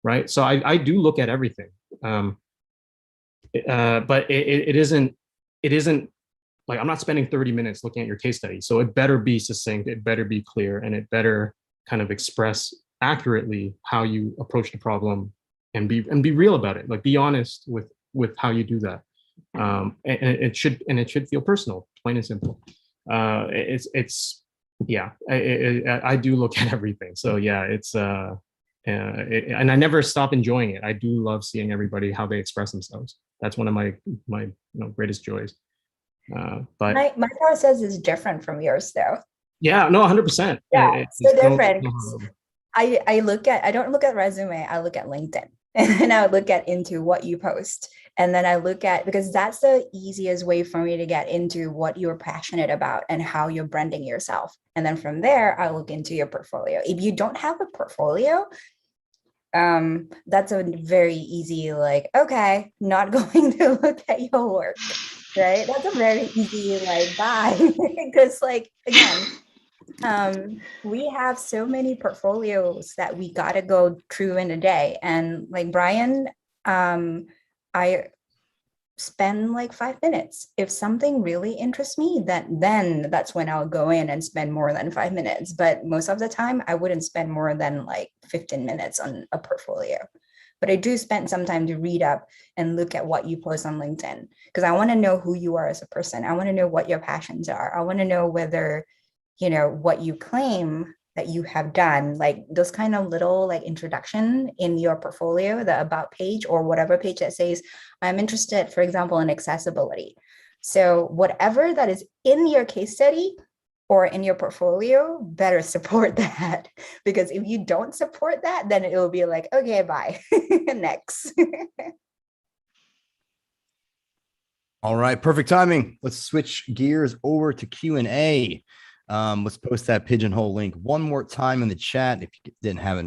Right. So I do look at everything. But it isn't like, I'm not spending 30 minutes looking at your case study. So it better be succinct, it better be clear, and it better kind of express accurately how you approach the problem, and be real about it. Like, be honest with how you do that. And it should feel personal, plain and simple. I do look at everything. So yeah, and I never stop enjoying it. I do love seeing everybody, how they express themselves. That's one of my greatest joys. But my process is different from yours, though. Yeah, no, 100%. Yeah, It's so different. I don't look at resume, I look at LinkedIn, and then I look into what you post. And then I look at, because that's the easiest way for me to get into what you're passionate about and how you're branding yourself. And then from there, I look into your portfolio. If you don't have a portfolio, that's a very easy, like, okay, not going to look at your work, right? That's a very easy, like, bye. Because, like, again, we have so many portfolios that we got to go through in a day. And like Brian, I spend like 5 minutes. If something really interests me, then that's when I'll go in and spend more than 5 minutes. But most of the time, I wouldn't spend more than like 15 minutes on a portfolio. But I do spend some time to read up and look at what you post on LinkedIn, because I want to know who you are as a person. I want to know what your passions are. I want to know whether, what you claim that you have done, like those kind of little like introduction in your portfolio, the about page or whatever page that says, I'm interested, for example, in accessibility. So whatever that is in your case study or in your portfolio, better support that. Because if you don't support that, then it will be like, okay, bye, next. All right, perfect timing. Let's switch gears over to Q&A. Let's post that Pigeonhole link one more time in the chat. If you didn't have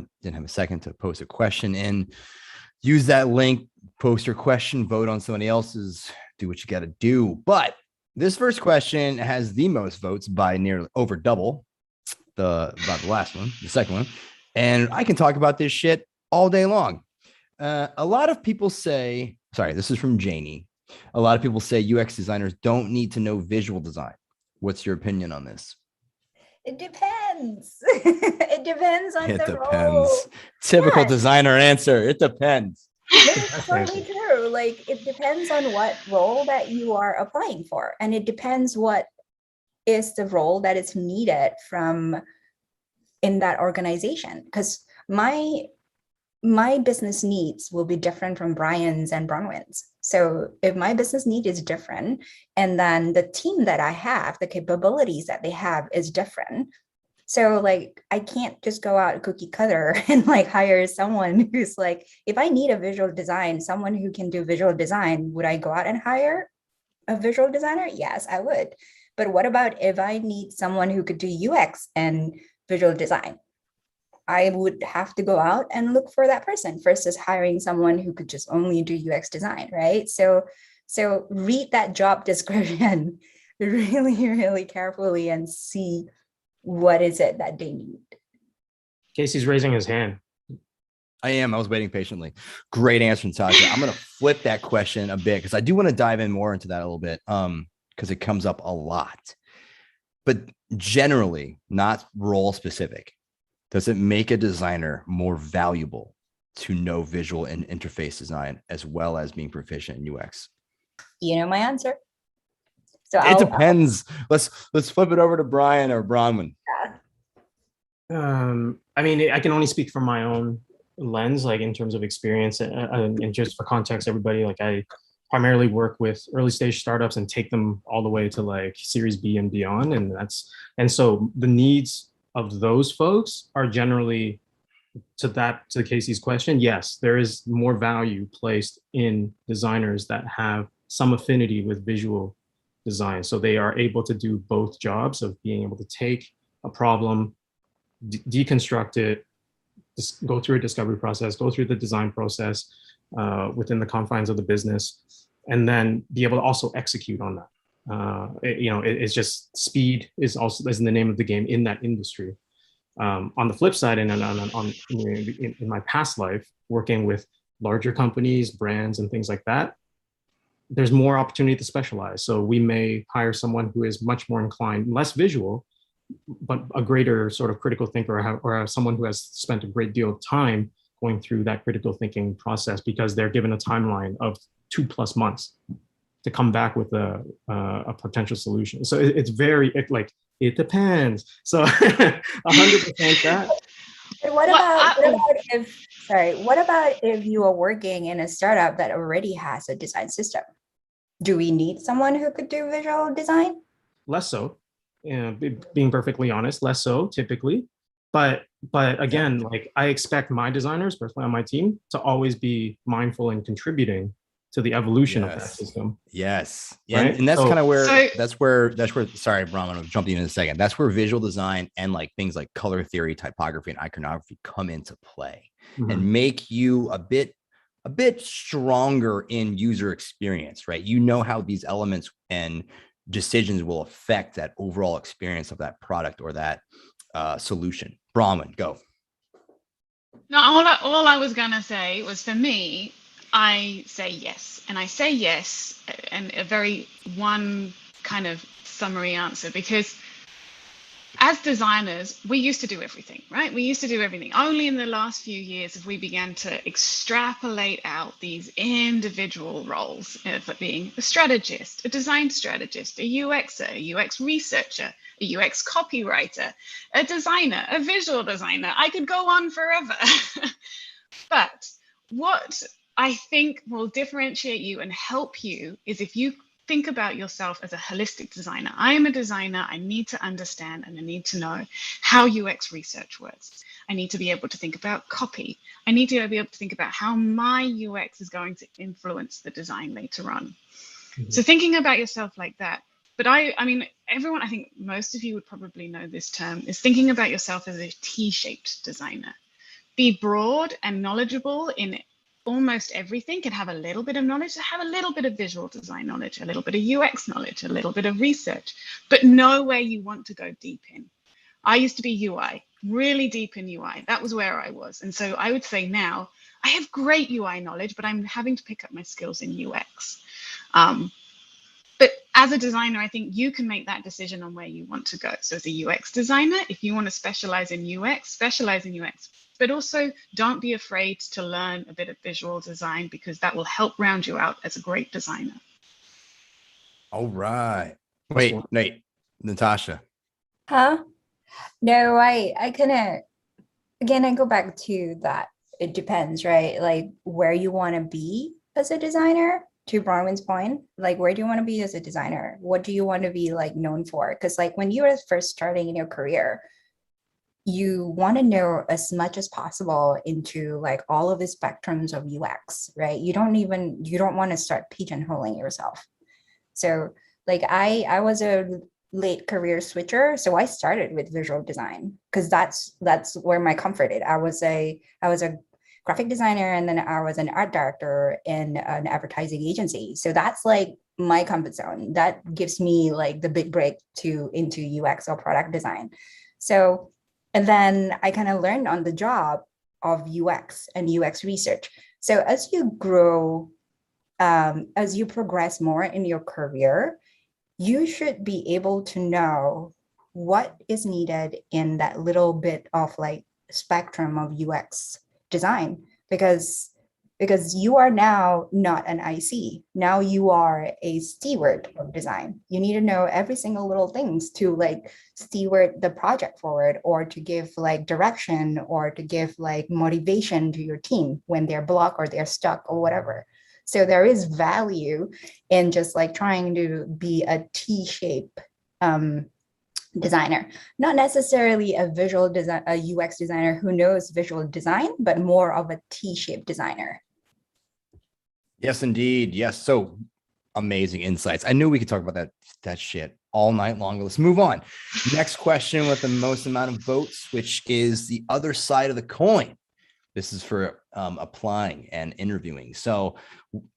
a second to post a question in, use that link, post your question, vote on somebody else's, do what you got to do. But this first question has the most votes by nearly over double about the last one, the second one. And I can talk about this shit all day long. A lot of people say, sorry, this is from Janie. A lot of people say UX designers don't need to know visual design. What's your opinion on this? It depends. It depends on the role. Typical designer answer. It depends. It's totally true. Like, it depends on what role that you are applying for. And it depends what is the role that is needed from in that organization. Because my business needs will be different from Brian's and Bronwyn's. So if my business need is different, and then the team that I have, the capabilities that they have is different. So like, I can't just go out cookie cutter and like hire someone who's like, if I need a visual design, someone who can do visual design, would I go out and hire a visual designer? Yes, I would. But what about if I need someone who could do UX and visual design? I would have to go out and look for that person versus hiring someone who could just only do UX design, right? So read that job description really, really carefully and see what is it that they need. Casey's raising his hand. I am. I was waiting patiently. Great answer, Natasha. I'm going to flip that question a bit because I do want to dive in more into that a little bit because it comes up a lot. But generally, not role specific. Does it make a designer more valuable to know visual and interface design as well as being proficient in UX? You know my answer. So it depends. Let's flip it over to Brian or Bronwyn. I mean, I can only speak from my own lens, like in terms of experience, and just for context, everybody, like I primarily work with early stage startups and take them all the way to like Series B and beyond, and so the needs of those folks are generally, to Casey's question, yes, there is more value placed in designers that have some affinity with visual design. So they are able to do both jobs of being able to take a problem, deconstruct it, go through a discovery process, go through the design process within the confines of the business, and then be able to also execute on that. It's just speed is in the name of the game in that industry. On the flip side, and in my past life, working with larger companies, brands, and things like that, there's more opportunity to specialize. So we may hire someone who is much more inclined, less visual, but a greater sort of critical thinker, or someone who has spent a great deal of time going through that critical thinking process because they're given a timeline of 2+ months to come back with a potential solution. So it depends. So 100% that. What about if you are working in a startup that already has a design system? Do we need someone who could do visual design? Less so, being perfectly honest, less so typically. But again, like I expect my designers personally on my team to always be mindful and contributing to the evolution of that system. Yes. Right? And that's kind of where, sorry, Brahman, I'll jump in a second. That's where visual design and like things like color theory, typography, and iconography come into play and make you a bit stronger in user experience, right? You know how these elements and decisions will affect that overall experience of that product or that solution. Brahman, go. No, all I was going to say was, for me, I say yes. And I say yes, and a very one kind of summary answer, because as designers, we used to do everything, right? We used to do everything. Only in the last few years have we began to extrapolate out these individual roles of being a strategist, a design strategist, a UXer, a UX researcher, a UX copywriter, a designer, a visual designer. I could go on forever. But what I think will differentiate you and help you is if you think about yourself as a holistic designer. I am a designer. I need to understand and I need to know how UX research works. I need to be able to think about copy. I need to be able to think about how my UX is going to influence the design later on. So thinking about yourself like that. But I mean, everyone, I think most of you would probably know this term, is thinking about yourself as a T-shaped designer. Be broad and knowledgeable in almost everything. Can have a little bit of knowledge, have a little bit of visual design knowledge, a little bit of UX knowledge, a little bit of research, but know where you want to go deep in. I used to be UI, really deep in UI. That was where I was. And so I would say now I have great UI knowledge, but I'm having to pick up my skills in UX. But as a designer, I think you can make that decision on where you want to go. So as a UX designer, if you want to specialize in UX, but also don't be afraid to learn a bit of visual design, because that will help round you out as a great designer. All right. Wait, Natasha. Huh? No, I kind of, again, I go back to that. It depends, right? Like where you want to be as a designer. To Bronwyn's point, like where do you want to be as a designer? What do you want to be like known for? Because like when you were first starting in your career, you want to know as much as possible into like all of the spectrums of UX, right? You don't want to start pigeonholing yourself. So like I was a late career switcher, so I started with visual design because that's where my comfort is. I was a graphic designer, and then I was an art director in an advertising agency. So that's like my comfort zone. That gives me like the big break into UX or product design. So, and then I kind of learned on the job of UX and UX research. So as you grow, as you progress more in your career, you should be able to know what is needed in that little bit of like spectrum of UX design, because you are now not an IC. Now you are a steward of design. You need to know every single little things to like steward the project forward, or to give like direction, or to give like motivation to your team when they're blocked or they're stuck or whatever. So there is value in just like trying to be a T-shape designer, not necessarily a visual design, a UX designer who knows visual design, but more of a T-shaped designer. Yes, indeed. Yes. So amazing insights. I knew we could talk about that shit all night long. Let's move on. Next question with the most amount of votes, which is the other side of the coin. This is for applying and interviewing. So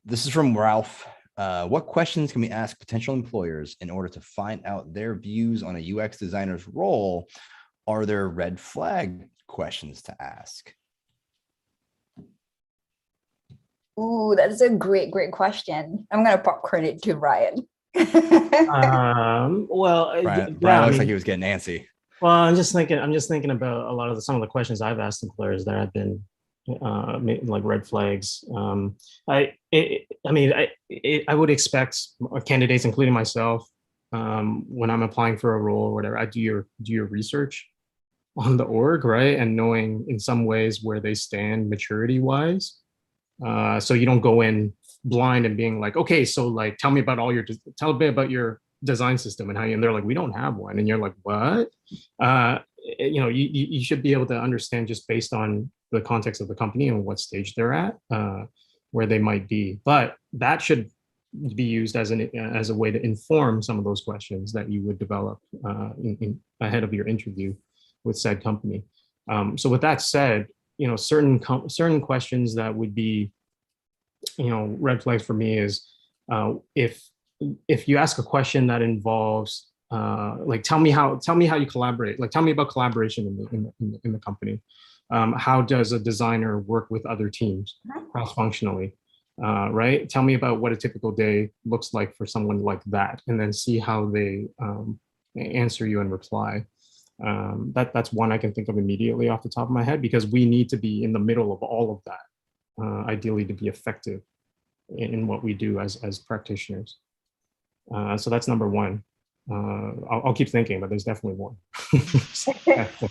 this is from Ralph. What questions can we ask potential employers in order to find out their views on a UX designer's role? Are there red flag questions to ask? Ooh, that's a great question. I'm gonna popcorn it to Ryan. Well, Brian yeah, looks like he was getting antsy. Well, I'm just thinking about a lot of some of the questions I've asked employers that have been like red flags. I would expect candidates, including myself, when I'm applying for a role or whatever, I do your research on the org, right? And knowing in some ways where they stand maturity wise. So you don't go in blind and being like, okay, so like, tell me about tell a bit about your design system and and they're like, we don't have one. And you're like, what? You should be able to understand just based on the context of the company and what stage they're at, where they might be. But that should be used as a way to inform some of those questions that you would develop ahead of your interview with said company. So with that said, certain questions that would be, red flags for me is if you ask a question that involves like, tell me how you collaborate, like tell me about collaboration in the company. How does a designer work with other teams cross-functionally, right? Tell me about what a typical day looks like for someone like that, and then see how they answer you and reply. That's one I can think of immediately off the top of my head, because we need to be in the middle of all of that, ideally to be effective in what we do as practitioners. So that's number one. I'll keep thinking, but there's definitely one.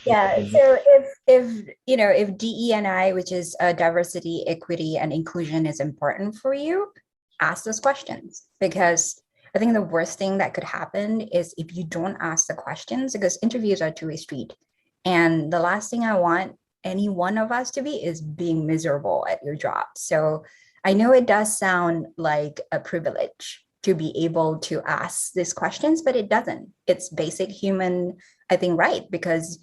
Yeah. So if DE&I, which is diversity, equity, and inclusion, is important for you, ask those questions, because I think the worst thing that could happen is if you don't ask the questions, because interviews are a two-way street. And the last thing I want any one of us to be is being miserable at your job. So I know it does sound like a privilege, to be able to ask these questions, but it doesn't. It's basic human, I think, right? Because,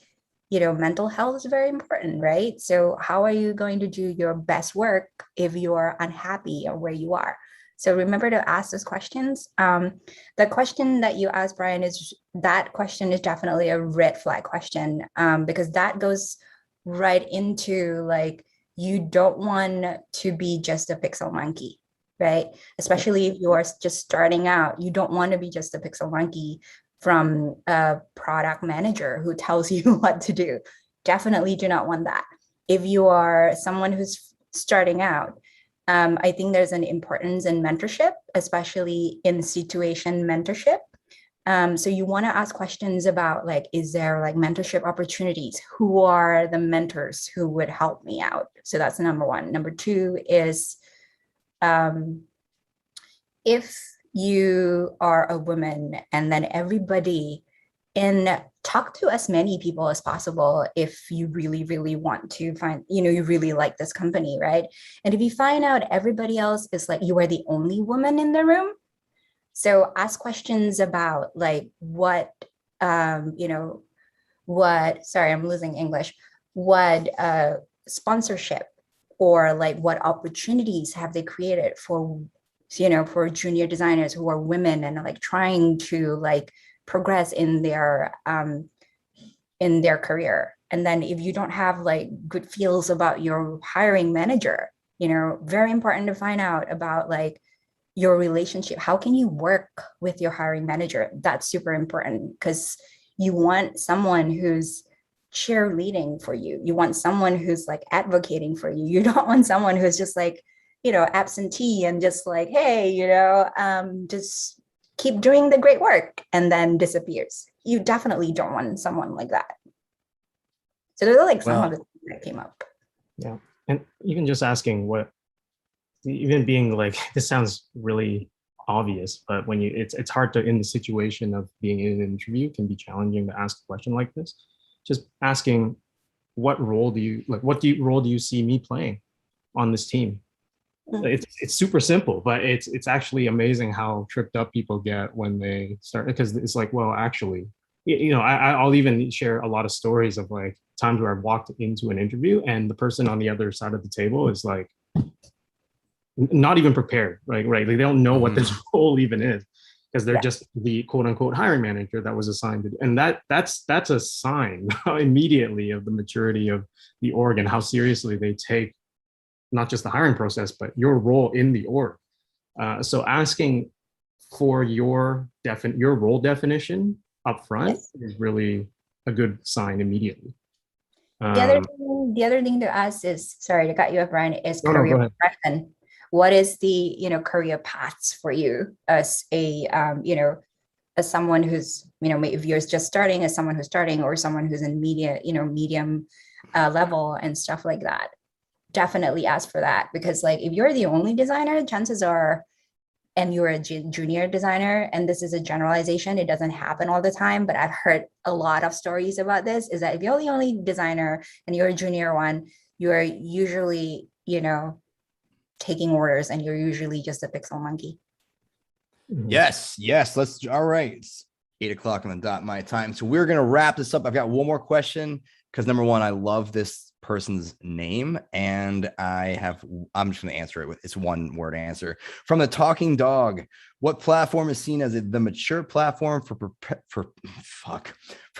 mental health is very important, right? So how are you going to do your best work if you are unhappy or where you are? So remember to ask those questions. The question that you asked, Brian, that question is definitely a red flag question, because that goes right into like, you don't want to be just a pixel monkey, right? Especially if you're just starting out, you don't want to be just a pixel monkey from a product manager who tells you what to do. Definitely do not want that. If you are someone who's starting out, I think there's an importance in mentorship, especially in situation mentorship. So you want to ask questions about like, is there like mentorship opportunities? Who are the mentors who would help me out? So that's number one. Number two is, if you are a woman, and then everybody, and talk to as many people as possible if you really, really want to find, you really like this company, right? And if you find out everybody else is like, you are the only woman in the room, so ask questions about like what, sorry, I'm losing English, what sponsorship or like what opportunities have they created for, for junior designers who are women and like trying to like progress in their career. And then if you don't have like good feels about your hiring manager, very important to find out about like your relationship. How can you work with your hiring manager? That's super important, because you want someone who's cheerleading for you. You want someone who's like advocating for you. You don't want someone who's just like, absentee and just like, hey, just keep doing the great work and then disappears. You definitely don't want someone like that. So those are like some of the things that came up. Yeah. And even just asking even being like, this sounds really obvious, but when it's hard to, in the situation of being in an interview, can be challenging to ask a question like this. Just asking, what role do you see me playing on this team? It's super simple, but it's actually amazing how tripped up people get when they start, because it's like, well, actually, I'll even share a lot of stories of like times where I've walked into an interview and the person on the other side of the table is like not even prepared, right? Like they don't know what this role even is, because they're just the quote unquote hiring manager that was assigned to, and that's a sign immediately of the maturity of the org and how seriously they take not just the hiring process, but your role in the org. So asking for your role definition up front is really a good sign immediately. The other thing to ask is, sorry to cut you off, Brian, is career progression. What is the career paths for you as a as someone who's if you're just starting, as someone who's starting, or someone who's in medium level and stuff like that? Definitely ask for that, because like if you're the only designer, chances are, and you're a junior designer, and this is a generalization, it doesn't happen all the time, but I've heard a lot of stories about this, is that if you're the only designer and you're a junior one, you're usually taking orders, and you're usually just a pixel monkey. Yes, all right, it's 8:00 on the dot my time, so we're gonna wrap this up. I've got one more question, because number one, I love this person's name, and I'm just going to answer it with it's one word answer from the talking dog. What platform is seen as the mature platform for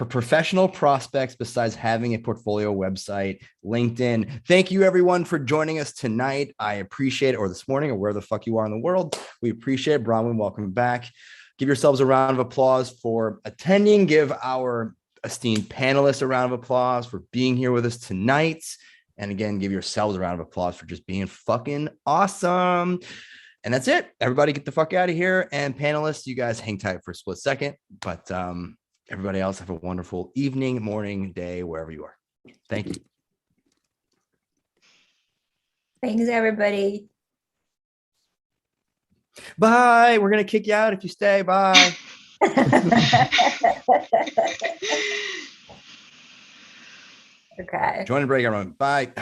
professional prospects besides having a portfolio website? LinkedIn. Thank you everyone for joining us tonight. I appreciate it, or this morning, or where the fuck you are in the world. We appreciate it. Bronwyn, welcome back. Give yourselves a round of applause for attending. Give our esteemed panelists a round of applause for being here with us tonight. And again, give yourselves a round of applause for just being fucking awesome. And that's it. Everybody get the fuck out of here. And panelists, you guys hang tight for a split second. But everybody else, have a wonderful evening, morning, day, wherever you are. Thank you. Thanks, everybody. Bye. We're going to kick you out if you stay. Bye. Okay. Join and break, everyone. Bye.